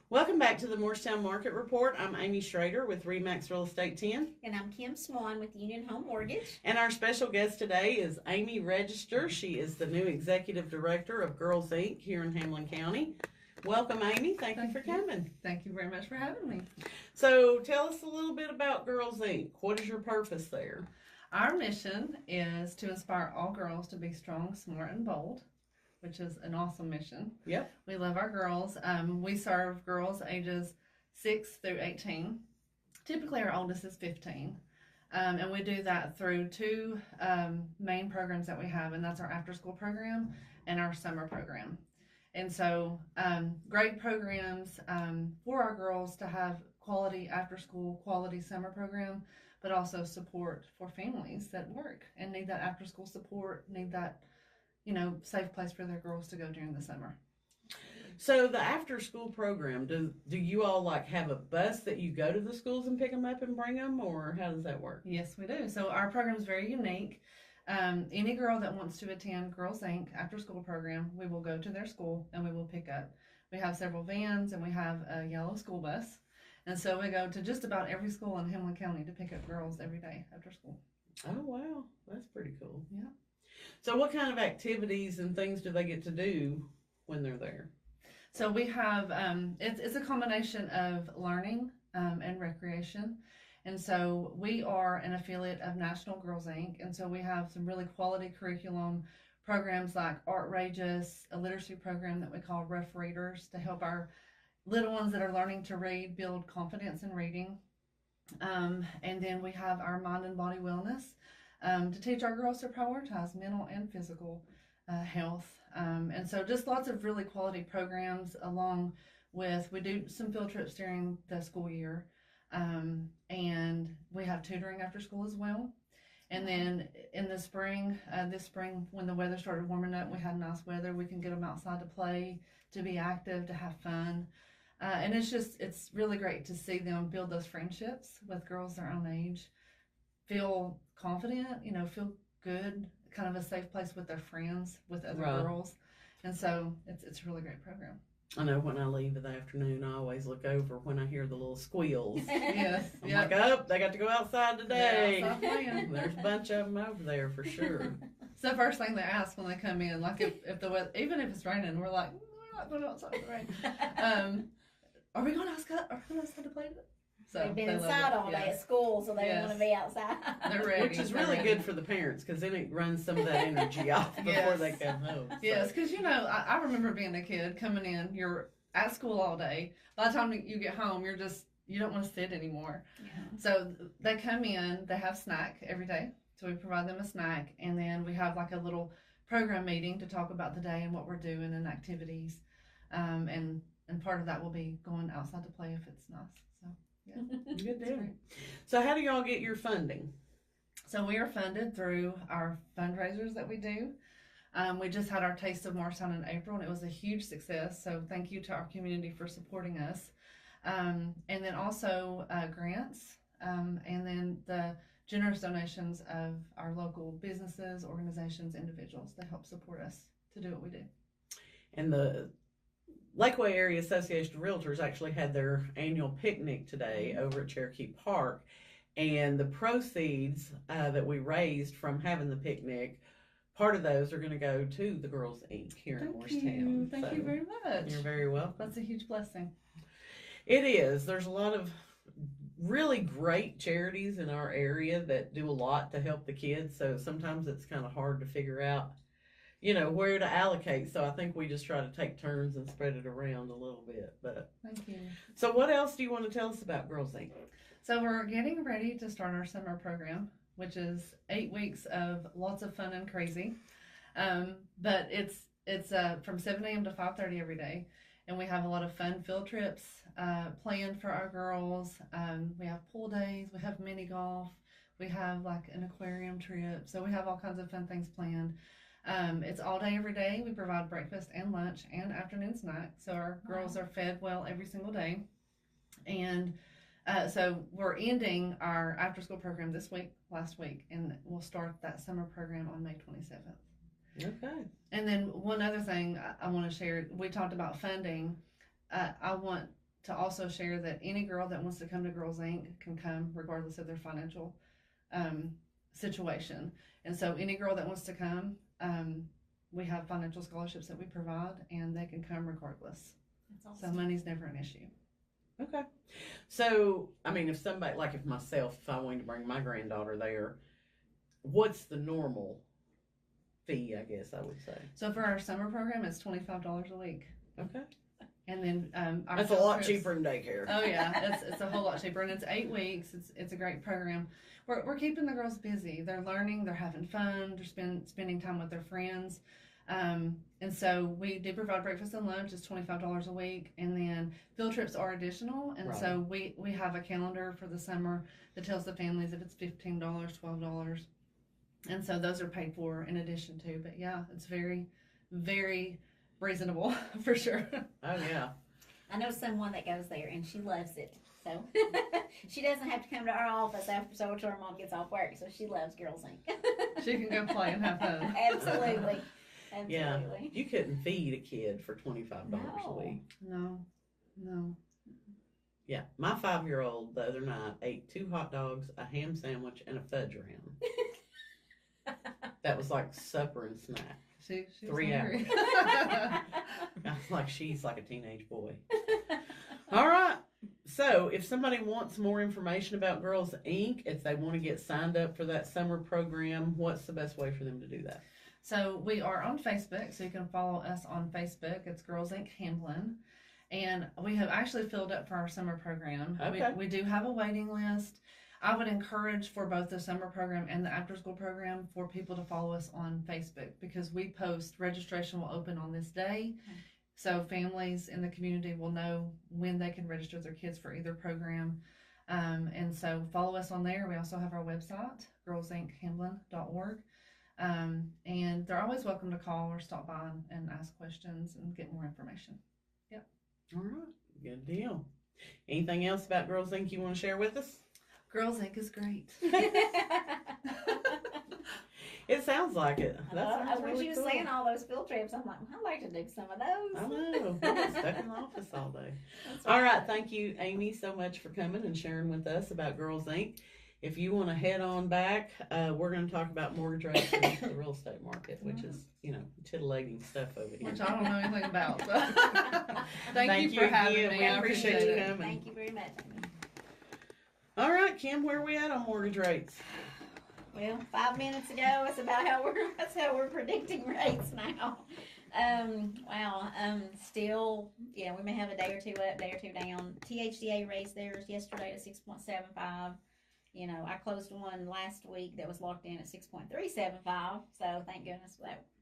Welcome back to the Morristown Market Report. I'm Amy Schrader with Remax Real Estate 10. And I'm Kim Swan with Union Home Mortgage. And our special guest today is Amy Register. She is the new Executive Director of Girls Inc. here in Hamlin County. Welcome, Amy. Thank you for coming. Thank you very much for having me. So tell us a little bit about Girls Inc. What is your purpose there? Our mission is to inspire all girls to be strong, smart, and bold, which is an awesome mission. Yep. We love our girls. We serve girls ages 6 through 18. Typically, our oldest is 15. And we do that through two main programs that we have, and that's our after-school program and our summer program. And so, great programs for our girls to have quality after-school, quality summer program, but also support for families that work and need that after-school support, need that safe place for their girls to go during the summer. So the after school program, do you all have a bus that you go to the schools and pick them up and bring them, or how does that work? Yes, we do. So our program is very unique. Any girl that wants to attend Girls Inc. after school program, we will go to their school and we will pick up. We have several vans and we have a yellow school bus. And so we go to just about every school in Hamlin County to pick up girls every day after school. Oh, wow. That's pretty cool. Yeah. So what kind of activities and things do they get to do when they're there? So we have, it's a combination of learning and recreation. And so we are an affiliate of National Girls Inc. And so we have some really quality curriculum programs like Artrageous, a literacy program that we call Rough Readers to help our little ones that are learning to read build confidence in reading. And then we have our mind and body wellness to teach our girls to prioritize mental and physical health. And so just lots of really quality programs, along with, we do some field trips during the school year. And we have tutoring after school as well. And then in the spring, this spring, when the weather started warming up, we had nice weather. We can get them outside to play, to be active, to have fun. And it's really great to see them build those friendships with girls their own age, feel confident, feel good, kind of a safe place with their friends, with other girls. And so it's a really great program. I know when I leave in the afternoon, I always look over when I hear the little squeals. Yes. I'm like, oh, they got to go outside today. Outside playing. There's a bunch of them over there for sure. So first thing they ask when they come in, like if the weather, even if it's raining, we're like, we're not going outside in the rain. Are we going outside to play today? So They've been inside all day at school, so they want to be outside. They're ready. Which is really good for the parents, because then it runs some of that energy off before they come home. So. Yes, because I remember being a kid coming in. You're at school all day. By the time you get home, you don't want to sit anymore. Yeah. So they come in. They have snack every day. So we provide them a snack, and then we have like a little program meeting to talk about the day and what we're doing and activities. And part of that will be going outside to play if it's nice. So. Yeah. Good deal. So how do y'all get your funding? So we are funded through our fundraisers that we do. We just had our Taste of Morristown in April, and it was a huge success. So thank you to our community for supporting us. And then also grants, and then the generous donations of our local businesses, organizations, individuals that help support us to do what we do. And the Lakeway Area Association of Realtors actually had their annual picnic today over at Cherokee Park, and the proceeds that we raised from having the picnic, part of those are going to go to the Girls Inc. here in Morristown. Thank you very much. You're very welcome. That's a huge blessing. It is. There's a lot of really great charities in our area that do a lot to help the kids, so sometimes it's kind of hard to figure out where to allocate. So I think we just try to take turns and spread it around a little bit. But thank you. So what else do you want to tell us about Girls Inc.? So we're getting ready to start our summer program, which is 8 weeks of lots of fun and crazy. But it's from 7 a.m. to 5:30 every day. And we have a lot of fun field trips planned for our girls. We have pool days, we have mini golf, we have like an aquarium trip. So we have all kinds of fun things planned. It's all day, every day. We provide breakfast and lunch and afternoon snack. So our girls are fed well every single day. And so we're ending our after school program last week, and we'll start that summer program on May 27th. Okay. And then one other thing I want to share, we talked about funding. I want to also share that any girl that wants to come to Girls Inc. can come regardless of their financial situation. And so any girl that wants to come, we have financial scholarships that we provide, and they can come regardless. That's awesome. So money's never an issue. Okay. So, I mean, if somebody, like if myself, if I wanted to bring my granddaughter there, what's the normal fee, I guess I would say? So for our summer program, it's $25 a week. Okay. And then our that's a lot cheaper than daycare. Oh yeah, it's a whole lot cheaper, and it's 8 weeks. It's a great program. We're keeping the girls busy. They're learning. They're having fun. They're spending time with their friends. And so we do provide breakfast and lunch. It's $25 a week, and then field trips are additional. And Right. so we have a calendar for the summer that tells the families if it's $15, $12, and so those are paid for in addition to. But yeah, it's very, very reasonable for sure. Oh yeah. I know someone that goes there and she loves it. So she doesn't have to come to our office after her mom gets off work. So she loves Girls Inc. She can go play and have fun. Absolutely. Yeah. You couldn't feed a kid for $25 a week. No. Yeah. My 5-year-old the other night ate 2 hot dogs, a ham sandwich, and a fudge round. That was like supper and snack. She 3 hours. hungry. I was like, she's like a teenage boy. All right. So if somebody wants more information about Girls Inc., if they want to get signed up for that summer program, what's the best way for them to do that? So we are on Facebook, so you can follow us on Facebook. It's Girls Inc. Hamlin. And we have actually filled up for our summer program. Okay. We do have a waiting list. I would encourage for both the summer program and the after school program for people to follow us on Facebook, because we post registration will open on this day. Okay. So families in the community will know when they can register their kids for either program. And so follow us on there. We also have our website, girlsinchamlin.org. And they're always welcome to call or stop by and ask questions and get more information. Yep. All right. Good deal. Anything else about Girls Inc. you want to share with us? Girls Inc. is great. It sounds like it. That sounds when really she was cool. saying all those field trips, I'm like, I'd like to do some of those. I know. I'm just stuck in the office all day. That's All right. Thank you, Amy, so much for coming and sharing with us about Girls Inc. If you want to head on back, we're going to talk about mortgage rates and the real estate market, which is, titillating stuff over here. Which I don't know anything about. So. Thank you for having again. me. We I appreciate you it. coming. Thank you very much. All right, Kim, where are we at on mortgage rates? Well, 5 minutes ago, that's how we're predicting rates now. Still, we may have a day or two up, day or two down. THDA raised theirs yesterday to 6.75. I closed one last week that was locked in at 6.375. So thank goodness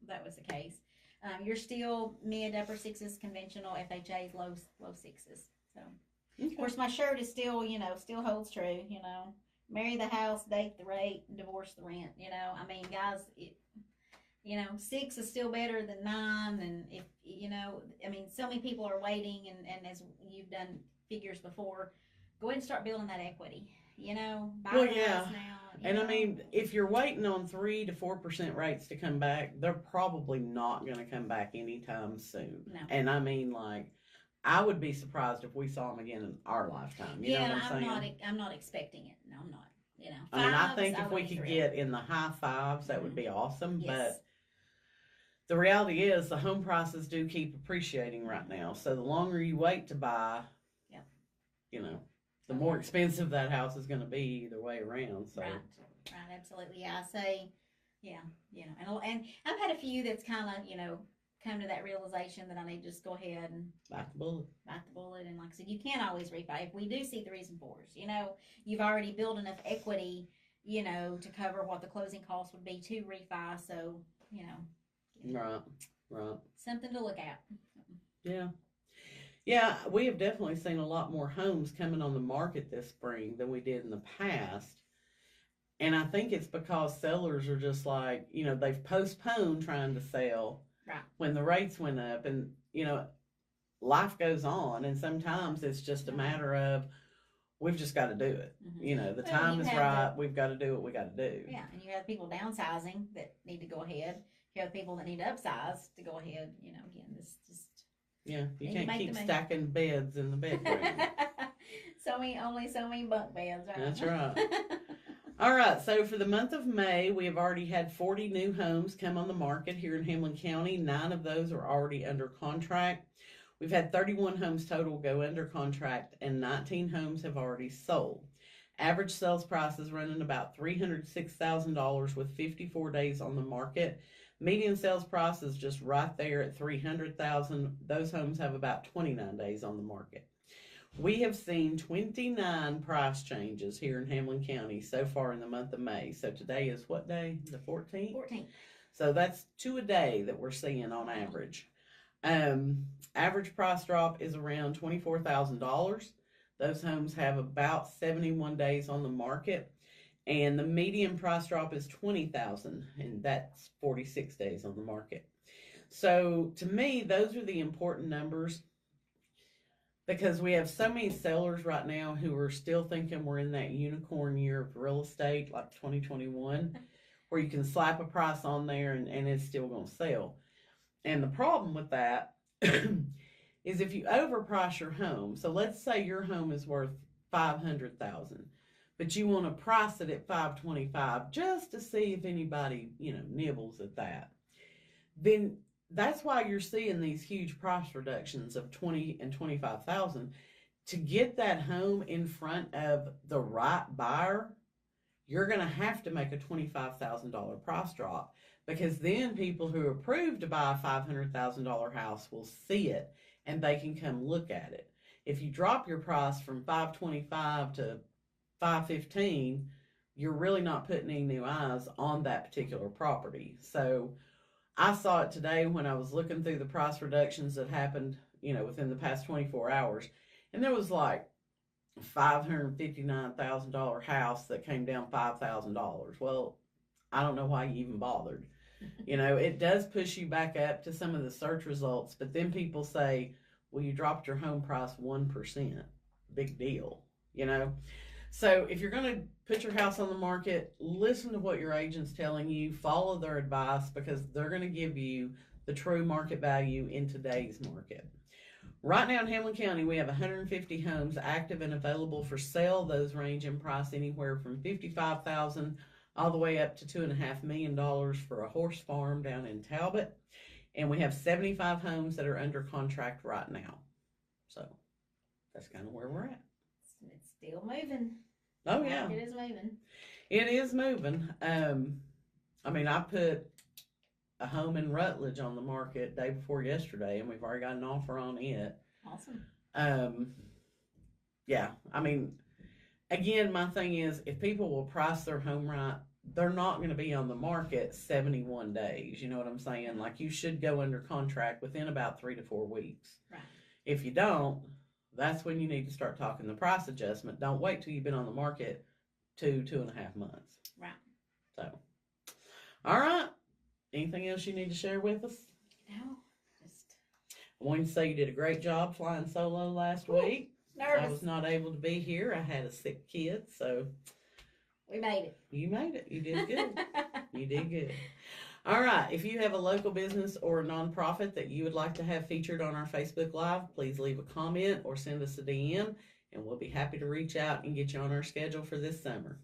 that was the case. You're still mid upper sixes conventional, FHA's low sixes. So Okay. of course my shirt is still holds true. Marry the house, date the rate, divorce the rent. I mean, guys, 6 is still better than 9. And if, so many people are waiting, and as you've done figures before, go ahead and start building that equity, buy Well, the yeah. house now. And I mean, if you're waiting on 3 to 4% rates to come back, they're probably not going to come back anytime soon. No. And I mean, I would be surprised if we saw them again in our lifetime. You know what I'm saying? I'm not expecting it. No, I'm not. I mean, I Fives, think if we would be could thrilled. get in the high 5s, that would be awesome. Yes. But the reality is the home prices do keep appreciating right now. So the longer you wait to buy, the more expensive that house is going to be either way around. So. Right, absolutely. Yeah, I say, and I've had a few that's kind of, come to that realization that I need to just go ahead and Bite the bullet. And like I said, you can't always refi. If we do see 3s and 4s, you've already built enough equity, to cover what the closing costs would be to refi. So, Right. something to look at. Yeah, we have definitely seen a lot more homes coming on the market this spring than we did in the past. And I think it's because sellers are just like, they've postponed trying to sell Right. when the rates went up. And, life goes on. And sometimes it's just a matter of, we've just got to do it. Mm-hmm. The time is right. We've got to do what we got to do. Yeah, and you have people downsizing that need to go ahead. You have people that need to upsize to go ahead. Again, this just Yeah, you And you can't make keep the money. stacking beds in the bedroom. only so many bunk beds, right? That's right. All right, so for the month of May, we have already had 40 new homes come on the market here in Hamlin County. 9 of those are already under contract. We've had 31 homes total go under contract, and 19 homes have already sold. Average sales price is running about $306,000 with 54 days on the market. Median sales price is just right there at $300,000. Those homes have about 29 days on the market. We have seen 29 price changes here in Hamlin County so far in the month of May. So today is what day? The 14th? 14. So that's 2 a day that we're seeing on average. Average price drop is around $24,000. Those homes have about 71 days on the market. And the median price drop is $20,000, and that's 46 days on the market. So to me, those are the important numbers, because we have so many sellers right now who are still thinking we're in that unicorn year of real estate, like 2021, where you can slap a price on there and it's still going to sell. And the problem with that is if you overprice your home. So let's say your home is worth $500,000, but you want to price it at $525 just to see if anybody, nibbles at that. Then that's why you're seeing these huge price reductions of $20,000 and $25,000. To get that home in front of the right buyer, you're going to have to make a $25,000 price drop, because then people who are approved to buy a $500,000 house will see it and they can come look at it. If you drop your price from $525 to $515, you're really not putting any new eyes on that particular property. So I saw it today when I was looking through the price reductions that happened, within the past 24 hours. And there was like a $559,000 house that came down $5,000. Well, I don't know why you even bothered. It does push you back up to some of the search results, but then people say, well, you dropped your home price 1%. Big deal, So if you're going to put your house on the market, listen to what your agent's telling you, follow their advice, because they're going to give you the true market value in today's market. Right now in Hamlin County, we have 150 homes active and available for sale. Those range in price anywhere from $55,000 all the way up to $2.5 million for a horse farm down in Talbot. And we have 75 homes that are under contract right now. So that's kind of where we're at. It's still moving. Oh, yeah. It is moving. It is moving. I put a home in Rutledge on the market day before yesterday, and we've already got an offer on it. Awesome. Yeah. Again, my thing is, if people will price their home right, they're not going to be on the market 71 days. You know what I'm saying? Like, you should go under contract within about 3 to 4 weeks. Right. If you don't, that's when you need to start talking the price adjustment. Don't wait till you've been on the market 2.5 months. Right. So, all right. Anything else you need to share with us? No, just I wanted to say you did a great job flying solo last week. nervous. I was not able to be here. I had a sick kid, so We made it. you made it. You did good. You did good. All right. If you have a local business or a nonprofit that you would like to have featured on our Facebook Live, please leave a comment or send us a DM, and we'll be happy to reach out and get you on our schedule for this summer.